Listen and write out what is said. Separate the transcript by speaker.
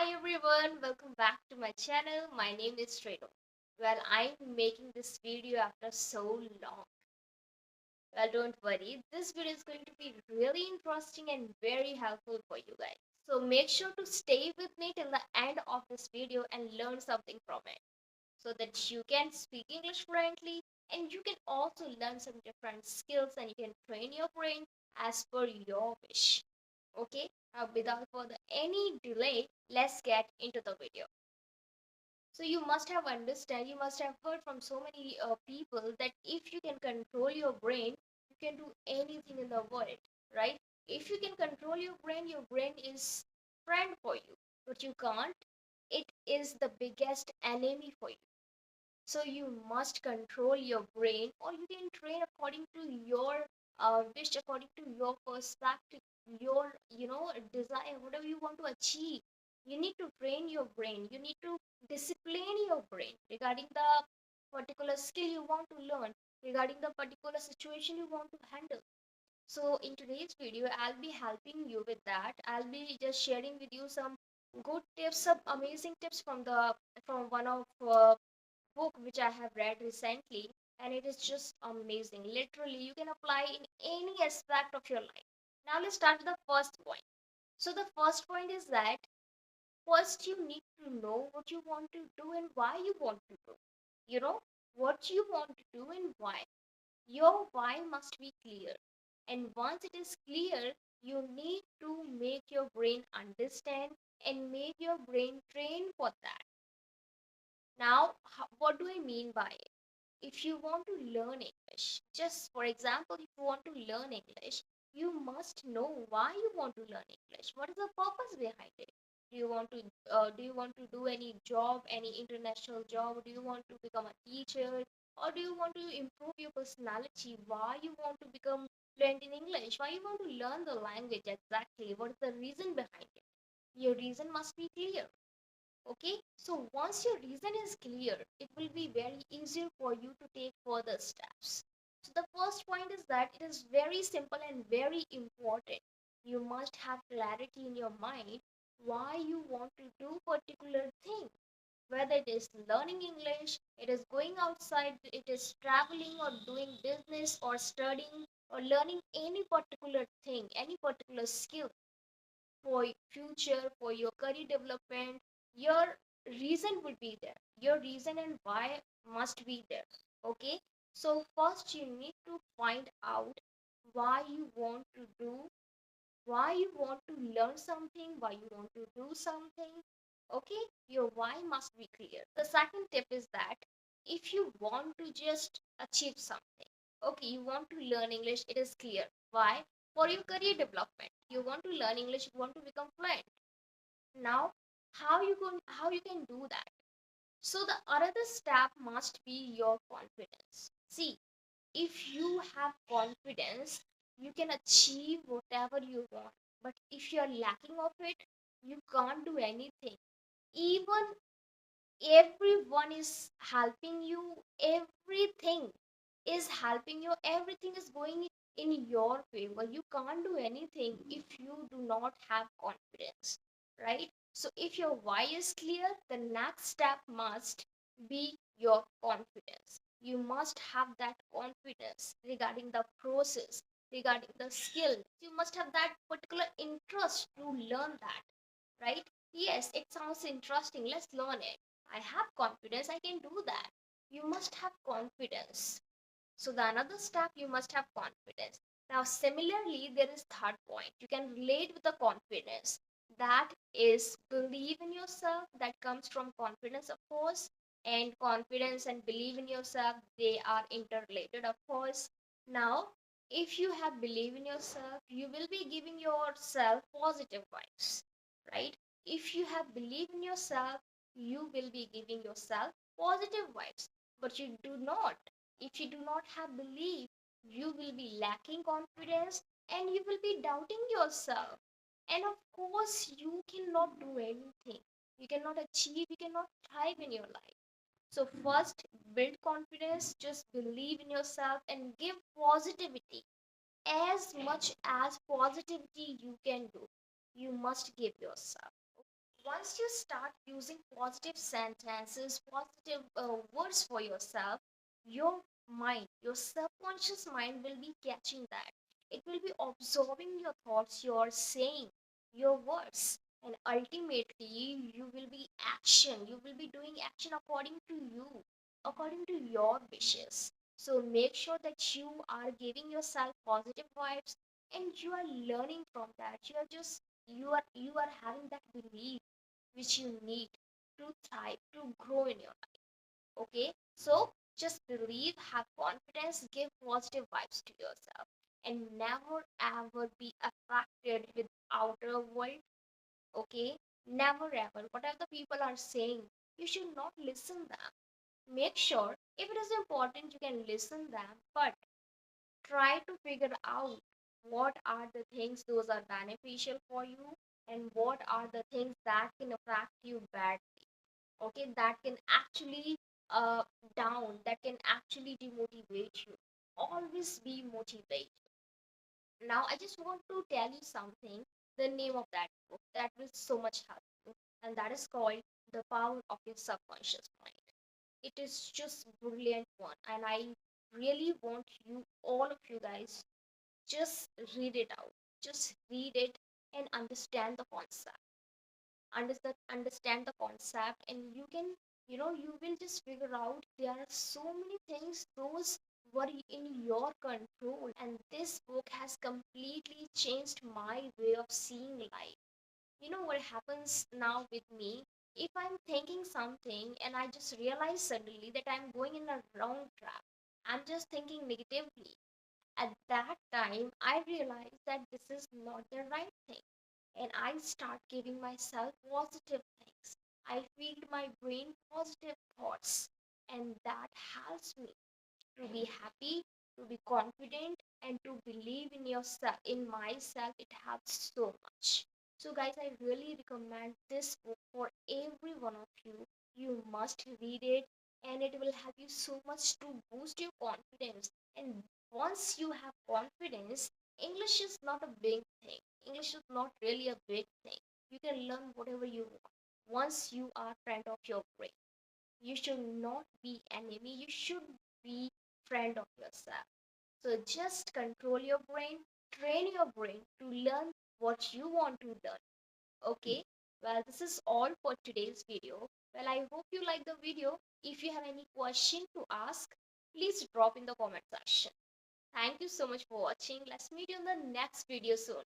Speaker 1: Hi everyone, welcome back to my channel. My name is Renu. Well, I'm making this video after so long. Well, don't worry, this video is going to be really interesting and very helpful for you guys. So make sure to stay with me till the end of this video and learn something from it so that you can speak English fluently and you can also learn some different skills and you can train your brain as per your wish. Okay, now without further any delay, let's get into the video. So you must have heard from so many people that if you can control your brain, you can do anything in the world, right? If you can control your brain is friend for you, but you can't. It is the biggest enemy for you. So you must control your brain, or you can train according to your wish, according to your perspective, your desire, whatever you want to achieve. You need to train your brain. You need to discipline your brain regarding the particular skill you want to learn, regarding the particular situation you want to handle. So in today's video, I'll be helping you with that. I'll be just sharing with you some good tips, some amazing tips from one of book which I have read recently, and it is just amazing. Literally, you can apply in any aspect of your life. Now, let's start with the first point. So, the first point is that first you need to know what you want to do and why you want to do. You know, what you want to do and why. Your why must be clear. And once it is clear, you need to make your brain understand and make your brain train for that. Now, what do I mean by it? If you want to learn English, just for example, if you want to learn English, you must know why you want to learn English. What is the purpose behind it? Do you want to do any job, any international job? Do you want to become a teacher, or do you want to improve your personality? Why you want to become fluent in English? Why you want to learn the language exactly? What is the reason behind it? Your reason must be clear. Okay, so once your reason is clear, it will be very easier for you to take further steps. So the first point is that it is very simple and very important. You must have clarity in your mind why you want to do particular thing. Whether it is learning English, it is going outside, it is traveling or doing business or studying or learning any particular thing, any particular skill for future, for your career development, your reason will be there. Your reason and why must be there. Okay, so first you need to find out why you want to do, why you want to learn something, why you want to do something. Okay, your why must be clear. The second tip is that if you want to just achieve something, okay, you want to learn English, it is clear. Why? For your career development. You want to learn English, you want to become fluent. Now, how you can do that? So the another step must be your confidence. See, if you have confidence, you can achieve whatever you want. But if you're lacking of it, you can't do anything. Even everyone is helping you, everything is helping you, everything is going in your favor. You can't do anything if you do not have confidence, right? So if your why is clear, the next step must be your confidence. You must have that confidence regarding the process, regarding the skill. You must have that particular interest to learn that, right? Yes, it sounds interesting. Let's learn it. I have confidence. I can do that. You must have confidence. So the another step, you must have confidence. Now, similarly, there is third point. You can relate with the confidence. That is believe in yourself. That comes from confidence, of course. And confidence and believe in yourself, they are interrelated, of course. Now, if you have believe in yourself, you will be giving yourself positive vibes, right? If you have believe in yourself, you will be giving yourself positive vibes. But you do not, if you do not have belief, you will be lacking confidence and you will be doubting yourself. And of course, you cannot do anything. You cannot achieve, you cannot thrive in your life. So, first, build confidence, just believe in yourself and give positivity. As much as positivity you can do, you must give yourself. once you start using positive sentences, positive words for yourself, your mind, your subconscious mind will be catching that. It will be absorbing your thoughts, your saying, your words, and ultimately you will be action. You will be doing action according to you, according to your wishes. So make sure that you are giving yourself positive vibes and you are learning from that. You are having that belief which you need to thrive, to grow in your life. Okay, so just believe, have confidence, give positive vibes to yourself, and never ever be affected with outer world. Okay, never ever. Whatever the people are saying, you should not listen them. Make sure if it is important, you can listen them, but try to figure out what are the things those are beneficial for you and what are the things that can affect you badly. Okay, that can actually uh that can actually demotivate you. Always be motivated. Now I just want to tell you something, the name of that book that will so much help you, and that is called The Power of Your Subconscious Mind. It is just brilliant one, and I really want you, all of you guys, just read it out. Just read it and understand the concept. Understand the concept, and you can, you will just figure out there are so many things those were in your control. And this book has completely changed my way of seeing life. You know what happens now with me? If I'm thinking something and I just realize suddenly that I'm going in a wrong trap, I'm just thinking negatively. At that time, I realize that this is not the right thing, and I start giving myself positive things. I feed my brain positive thoughts, and that helps me to be happy, to be confident, and to believe in yourself, in myself. It helps so much. So, guys, I really recommend this book for every one of you. You must read it, and it will help you so much to boost your confidence. And once you have confidence, English is not a big thing. English is not really a big thing. You can learn whatever you want once you are friend of your brain. You should not be enemy, you should be friend of yourself. So just control your brain, train your brain to learn what you want to learn. Okay, well, this is all for today's video. Well, I hope you like the video. If you have any question to ask, please drop in the comment section. Thank you so much for watching. Let's meet you in the next video soon.